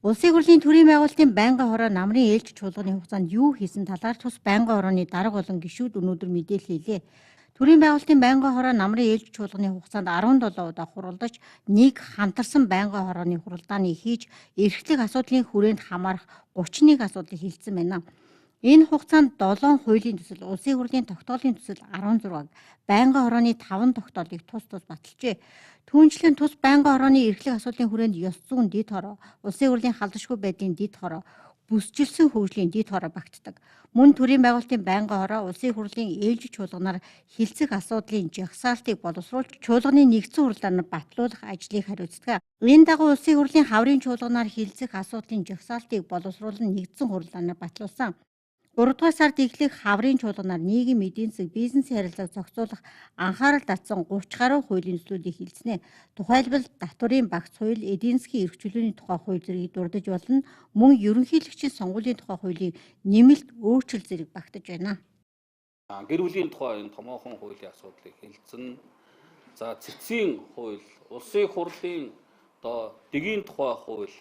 Улсын хурлын төрийн байгуулалтын байнгын хороо намрын ээлж чуулганы хугацаанд юу хийсэн талаар тус байнгын хорооны дарга болон гишүүд өнөөдөр мэдээлэл хийлээ. Төрийн байгуулалтын байнгын хороо намрын ээлж чуулганы хугацаанд 17 удаа хуралдаж, нэг хамтарсан байнгын хорооны хуралдааны хийж, эрхлэх асуудлын хүрээнд хамаарах 31 асуудлыг хэлсэн байна. Энэ хугацаанд 7 хуулийн төсөл, улсын хурлын тогтоолын төсөл 16-г, байнгын хорооны 5 тогтоолыг тус баталжээ. Түүнчлэн тус байнгын хорооны эрхлэх асуудлын хүрээнд ёс зүйн дэд хороо, улсын хурлын халдшгүй байдлын дэд хороо, бүсчилсэн хөгжлийн дэд хороо багтдаг. Мөн төрийн байгуулалтын байнгын хороо улсын хурлын ээлж чуулганаар хилцэх асуудлын жагсаалтыг боловсруулж, чуулганы нэгдсэн хурлаар батлуулах ажлыг хариуцдаг. Энэ дагуу улсын хурлын хаврын чуулганаар хилцэх асуудлын жагсаалтыг боловсруулан нэгдсэн хурлаар батлуулсан. 3 дугаар сард эхлэх хаврын чуулганаар нийгмийн эдийн засаг, бизнесийн харилцааг зохицуулах анхаарал татсан 30 гаруй хуулийн төслүүдийг хэлснэ. Тухайлбал татварын багц хууль, эдийн засгийн эрх чөлөөний тухай хууль зэргийг дурдж болно. Мөн ерөнхийлөгчийн сонгуулийн тухай хуулийн нэмэлт өөрчлөлт зэрэг багтаж байна. Гэр бүлийн тухай энэ томоохон хуулийн асуудлыг хэлсэн. За цэцгийн хууль, улсын хурлын дэгийн тухай хууль.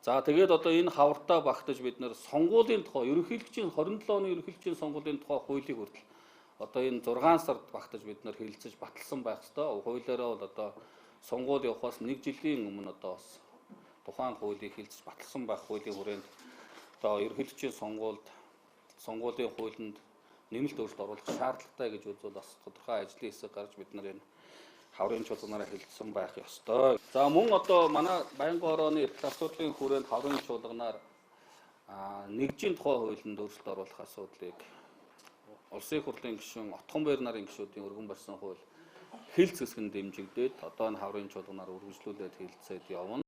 За тэгээд энэ хавартаа багтаж бид нэр сонгуулийн тухай ерөнхийлөгчийн 27 оны ерөнхийлөгчийн сонгуулийн тухай хуулийг хүртэл энэ 6 сард багтаж бид нэр хэлэлцэж баталсан байх ёстой. Хуулиараа бол сонгуул явахаас 1 жилийн өмнө бас тухайн хуулийг хэлэлцэж баталсан байх хуулийн хүрээнд ерөнхийлөгчийн сонгуулийн хуулинд нэмэлт өөрчлөлт оруулах шаардлагатай гэж үзвэл бас тодорхой ажлын хэсэг гарч бид нар энэ хаврын чуулганаараа хэлэлцсэн байх ёстой. За мөн манай байнгын хорооны эрхлэх асуудлын хүрээнд хаврын чуулганаар нэгжийн тухай хуулинд өөрчлөлт оруулах асуудлыг улсын хурлын гишүүн Отхон Баяр нарын гишүүдийн өргөн барьсан хууль хэлц хэсгэнд дэмжигдээд энэ хаврын чуулганаар үргэлжлүүлээд хэлэлцээд явна.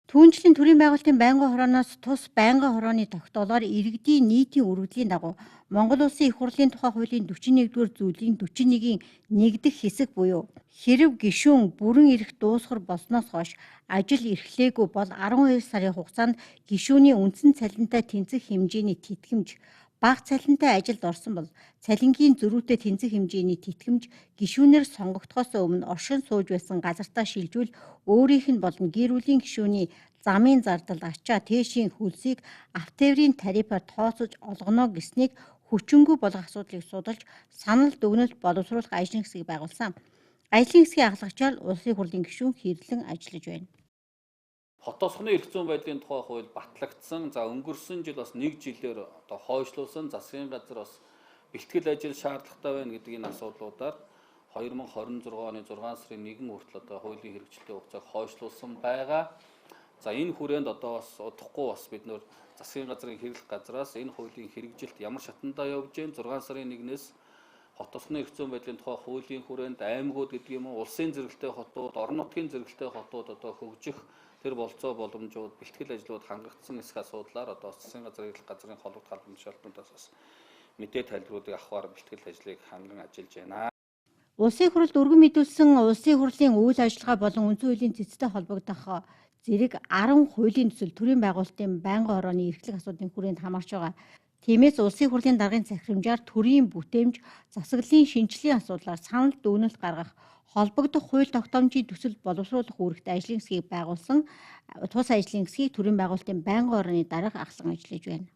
Түүнчлэн төрийн байгуулалтын байнгын хорооноос тус байнгын хорооны тогтоолоор иргэдийн нийтийн өргөдлийн дагуу Монгол Улсын их хурлын тухай хуулийн 41-р зүйлийн 41-ийн нэгдэх хэсэг буюу хэрэв гишүүн бүрэн эрх дуусгар болсноос хойш ажил эрхлээгүй бол 12 сарын хугацаанд гишүүний үндсэн цалинтай тэнцэх хэмжээний тэтгэмж, бага цалинтай ажилд орсон бол цалингийн зөрүүтэй тэнцэх хэмжээний тэтгэмж гишүүнээр сонгогдохоос өмнө оршин сууж байсан газартаа шилжүүл өөрийнх нь болон гэр бүлийн гишүүний замын зардал, ачаа, тээшийн хөлсийг автоврын тарифаар тооцож олгоно гэснийг хүчингүй болох асуудлыг судалж санал дүгнэлт боловсруулах ажлын хэсгийг байгуулсан. Ажлын хэсгийн ахлагчаар улсын хурлын гишүүн хэрлэн ажиллаж байна. Хот тосгоны эрх зүйн байдлын тухай хууль батлагдсан. За өнгөрсөн жил бас 1 жилээр хойшлуулсан. Засгийн газар бас бэлтгэл ажил шаардлагатай байна гэдэг энэ асуудлуудаар 2026 оны 6 сарын 1 хүртэл хуулийн хэрэгжилтийн хугацааг хойшлуулсан байгаа. За энэ хүрээнд бас удахгүй бас бид нөр засгийн газрын хэрэглэх газраас энэ хуулийн хэрэгжилт ямар шатандаа явж байна 6 сарын 1-ээс хот тосгоны эрх зүйн байдлын тухай хуулийн хүрээнд аймагуд гэдэг юм уу улсын зэрэгтэй хотууд, орон нутгийн зэрэгтэй хотууд хөгжих тэр болцоо боломжууд, бэлтгэл ажлууд хангагдсан эсэх асуудлаар засгийн газрын хэрэглэх газрын холбогд халбан тушаалтнуудаас бас мэдээ тайлбаруудыг авахар бэлтгэл ажлыг ханган ажиллаж байна. Улсын хурлд өргөн мэдүүлсэн улсын хурлын үйл ажиллагаа болон үндсэн хуулийн цэцтэй холбогдох зэрэг 10 хуулийн төсөл төрийн байгуулалтын байнгын хорооны эрхлэх асуудлын хүрээнд хамаарч байгаа. Тиймээс улсын хурлын даргын захирамжаар төрийн бүтээмж, засаглалын шинжилгээний асуудлаар санал дүгнэлт гаргах, холбогдох хууль тогтоомжийн төсөл боловсруулах үүрэгт ажлын хэсгийг байгуулсан. Тус ажлын хэсгийг төрийн байгуулалтын байнгын хорооны дарга ахлан ажиллаж байна.